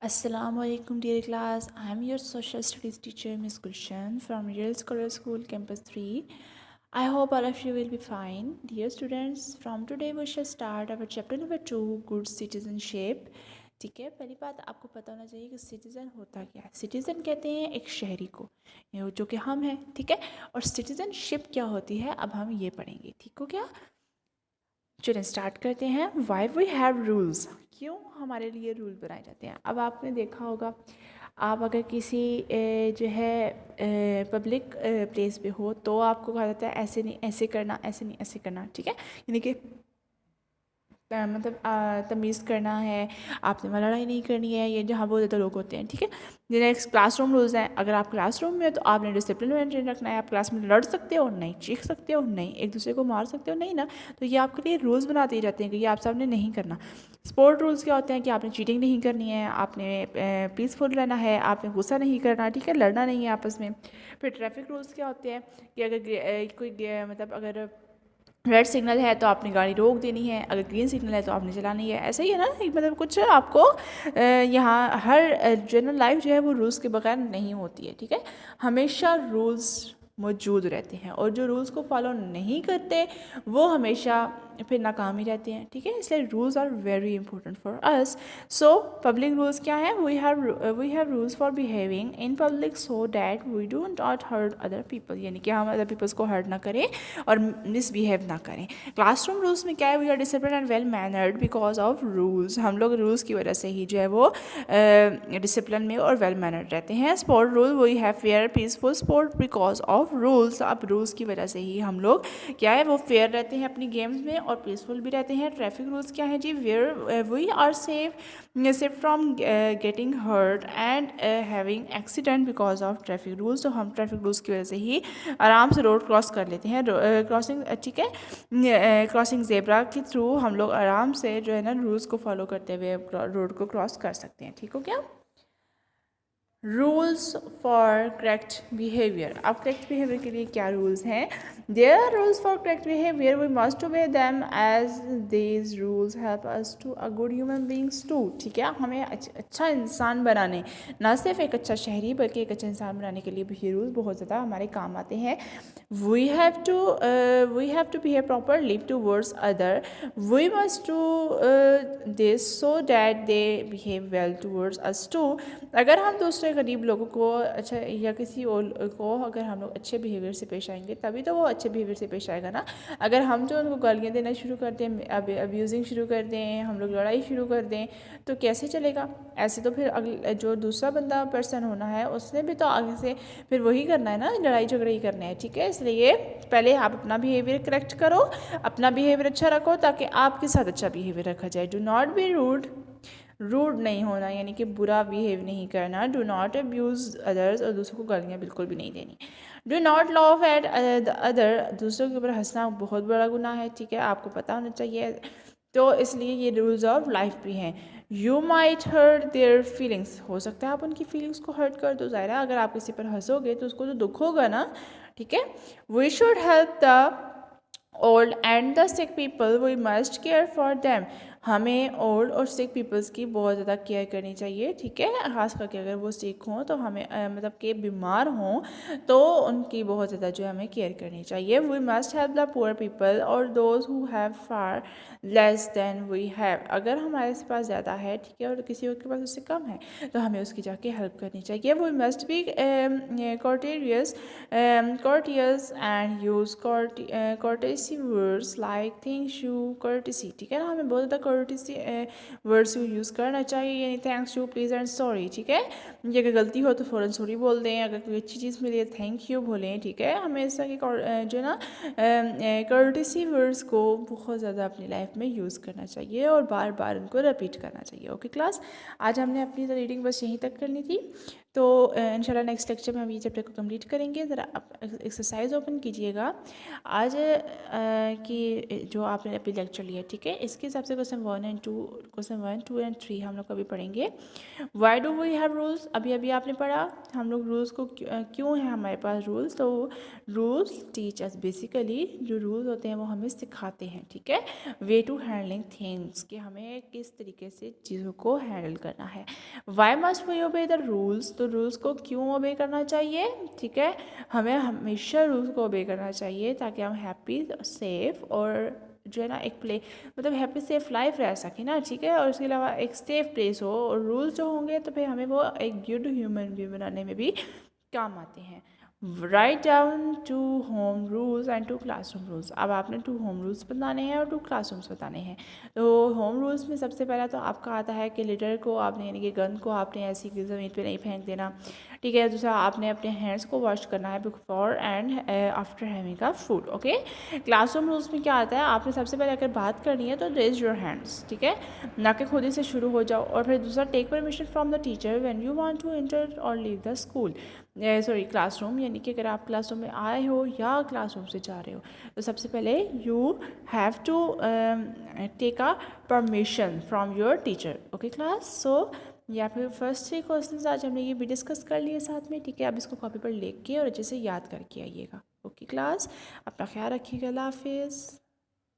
Assalamu alaikum dear class. I am your social studies teacher Miss Gulshan from Real Scholar School Campus 3. I hope all of you will be fine. Dear students, from today we shall start our chapter number 2 Good Citizenship. ठीक है, पहली बात आपको पता होना चाहिए कि citizen होता क्या है। सिटीज़न कहते हैं एक शहरी को, ये जो कि हम हैं, ठीक है। और सिटीज़नशिप क्या होती है अब हम ये पढ़ेंगे, ठीक हो क्या। चलिए स्टार्ट करते हैं। वाई वी हैव रूल्स, क्यों हमारे लिए रूल बनाए जाते हैं। अब आपने देखा होगा, आप अगर किसी जो है पब्लिक प्लेस पे हो तो आपको कहा जाता है ऐसे नहीं ऐसे करना, ऐसे नहीं ऐसे करना, ठीक है। यानी कि मतलब तमीज़ करना है, आपने वहाँ लड़ाई नहीं करनी है, ये जहाँ बहुत ज़्यादा लोग होते हैं, ठीक है। नेक्स्ट क्लासरूम रूल्स हैं। अगर आप क्लासरूम में हो तो आपने डिसिप्लिन मेंटेन रखना है। आप क्लास में लड़ सकते हो नहीं, चीख सकते हो नहीं, एक दूसरे को मार सकते हो नहीं ना। तो ये आपके लिए रूल्स बनाते ही जाते हैं कि ये आप सबने नहीं करना। स्पोर्ट रूल्स क्या होते हैं कि आपने चीटिंग नहीं करनी है, आपने पीसफुल रहना है, आपने गुस्सा नहीं करना, ठीक है, लड़ना नहीं है आपस में। फिर ट्रैफिक रूल्स क्या होते हैं कि अगर कोई मतलब अगर रेड सिग्नल है तो आपने गाड़ी रोक देनी है, अगर ग्रीन सिग्नल है तो आपने चलानी है। ऐसा ही है ना, मतलब कुछ आपको यहाँ हर जनरल लाइफ जो है वो रूल्स के बगैर नहीं होती है, ठीक है। हमेशा रूल्स मौजूद रहते हैं और जो रूल्स को फॉलो नहीं करते वो हमेशा फिर नाकाम ही रहते हैं, ठीक है। इसलिए rules are very important for us. So public rules क्या है, we have rules for behaving in public so that we do not hurt other people, यानी कि हम अदर पीपल्स को हर्ट ना करें और मिसबिहेव ना करें। क्लासरूम रूल्स में क्या है, we are discipline and well mannered because of rules, हम लोग रूल्स की वजह से ही जो है वो डिसिप्लिन में और वेल मैनर्ड रहते हैं। Sport rule, we have fair peaceful sport because of rules, अब रूल्स की वजह से ही हम लोग क्या है वो फेयर रहते हैं अपनी गेम्स में और पीसफुल भी रहते हैं। ट्रैफिक रूल्स क्या है जी, where we are safe from getting hurt and having accident because of traffic rules. तो हम ट्रैफिक रूल्स की वजह से ही आराम से रोड क्रॉस कर लेते हैं। क्रॉसिंग ठीक है, क्रॉसिंग जेब्रा के थ्रू हम लोग आराम से जो है ना रूल्स को फॉलो करते हुए रोड को क्रॉस कर सकते हैं, ठीक हो क्या। रूल्स फॉर करेक्ट बिहेवियर, अब करेक्ट बिहेवियर के लिए क्या रूल्स हैं। There are rules for correct behaviour, we must obey them as these rules help us to a good human beings too, ठीक है। हमें अच्छा इंसान बनाने, ना सिर्फ एक अच्छा शहरी बल्कि एक अच्छा इंसान बनाने के लिए भी ये रूल्स बहुत ज़्यादा हमारे काम आते हैं। We have to behave proper, live towards other, we must do this so that they behave well towards us too. अगर हम दूसरे गरीब लोगों को अच्छा या किसी और को अगर हम लोग अच्छे बिहेवियर से पेश आएंगे तभी तो वो अच्छे बिहेवियर से पेश आएगा ना। अगर हम जो उनको गालियाँ देना शुरू कर दें, अब्यूजिंग शुरू कर दें, हम लोग लड़ाई शुरू कर दें तो कैसे चलेगा। ऐसे तो फिर अगले जो दूसरा बंदा पर्सन होना है उसने भी तो आगे से फिर वही करना है ना, लड़ाई झगड़े ही करने हैं, ठीक है। इसलिए पहले आप अपना बिहेवियर करेक्ट करो, अपना बिहेवियर अच्छा रखो ताकि आपके साथ अच्छा बिहेवियर रखा जाए। Do not be rude, rude नहीं होना यानी कि बुरा बिहेव नहीं करना। डू नॉट अब्यूज़ अदर्स, और दूसरों को गालियाँ बिल्कुल भी नहीं देनी। Do not loaf at the other, दूसरों के ऊपर हंसना बहुत बड़ा गुनाह है, ठीक है, आपको पता होना चाहिए। तो इसलिए ये रूल्स ऑफ लाइफ भी हैं। You might hurt their feelings, हो सकता है आप उनकी फीलिंग्स को हर्ट कर दो, ज़ाहिर है अगर आप किसी पर हंसोगे तो उसको तो दुख होगा ना, ठीक है। We should help the old and the sick people, we must care for them, हमें ओल्ड और सिक पीपल्स की बहुत ज़्यादा केयर करनी चाहिए, ठीक है। खास करके अगर वो सिक हों तो हमें मतलब कि बीमार हों तो उनकी बहुत ज़्यादा जो है हमें केयर करनी चाहिए। We must help the poor people और those who have far less than we have, अगर हमारे पास ज़्यादा है, ठीक है, और किसी और के पास उससे कम है तो हमें उसकी जाके हेल्प करनी चाहिए। We must be courteous and use courtesy words like thank you, courtesy, ठीक है ना, हमें बहुत ज़्यादा courtesy वर्ड्स यूज़ करना चाहिए, यानी thanks you, please and sorry, ठीक है। ये अगर गलती हो तो फ़ौरन सॉरी बोल दें, अगर कोई अच्छी चीज़ मिले थैंक यू बोलें, ठीक है। हमें इस तरह की जो है ना courtesy वर्ड्स को बहुत ज़्यादा अपनी लाइफ में यूज़ करना चाहिए और बार बार उनको रिपीट करना चाहिए। ओके क्लास, आज हमने अपनी रीडिंग बस यहीं तक करनी थी, तो इंशाल्लाह नेक्स्ट लेक्चर में हम ये चैप्टर को कंप्लीट करेंगे। ज़रा आप एक्सरसाइज ओपन कीजिएगा आज की जो आपने अभी लेक्चर लिया, ठीक है, इसके हिसाब से क्वेश्चन क्वेश्चन 1, 2 एंड 3 हम लोग अभी पढ़ेंगे। Why do we have rules, अभी अभी आपने पढ़ा हम लोग रूल्स को क्यों है हमारे पास रूल्स। तो रूल्स टीच अस, बेसिकली जो रूल्स होते हैं वो हमें सिखाते हैं, ठीक है, वे टू हैंडलिंग थिंग्स, कि हमें किस तरीके से चीज़ों को हैंडल करना है। Why must we obey the rules, तो रूल्स को क्यों ओबे करना चाहिए, ठीक है, हमें हमेशा रूल्स को ओबे करना चाहिए ताकि हम हैप्पी, सेफ और जो है ना एक मतलब हैप्पी सेफ लाइफ रह सके ना, ठीक है, और उसके अलावा एक सेफ प्लेस हो, और रूल्स जो होंगे तो फिर हमें वो एक गुड ह्यूमन बीइंग बनाने में भी काम आते हैं। Write down two home rules and two classroom rules, अब आपने 2 होम रूल्स बताने हैं और 2 क्लासरूम्स बताने हैं। तो होम रूल्स में सबसे पहला तो आपका आता है कि लीडर को आपने, यानी कि गन को आपने ऐसी ज़मीन पे नहीं फेंक देना, ठीक है। दूसरा, आपने अपने हैंड्स को वॉश करना है बिफोर एंड आफ्टर हैविंग का फूड, ओके। क्लासरूम रूल्स में क्या आता है, आपने सबसे पहले अगर बात करनी है तो रेज योर हैंड्स, ठीक है, ना कि खुद ही से शुरू हो जाओ। और फिर दूसरा, take permission from the teacher when you want to enter और लीव द स्कूल, क्लासरूम, यानी कि अगर आप क्लासरूम में आए हो या क्लासरूम से जा रहे हो तो सबसे पहले you have to take a permission from your teacher, okay class. So या फिर फर्स्ट 3 क्वेश्चन आज हमने ये भी डिस्कस कर लिए साथ में, ठीक है। अब इसको कॉपी पर लिख के और अच्छे से याद करके आइएगा, ओके क्लास। अपना ख्याल रखिएगा, अल्लाह हाफिज़।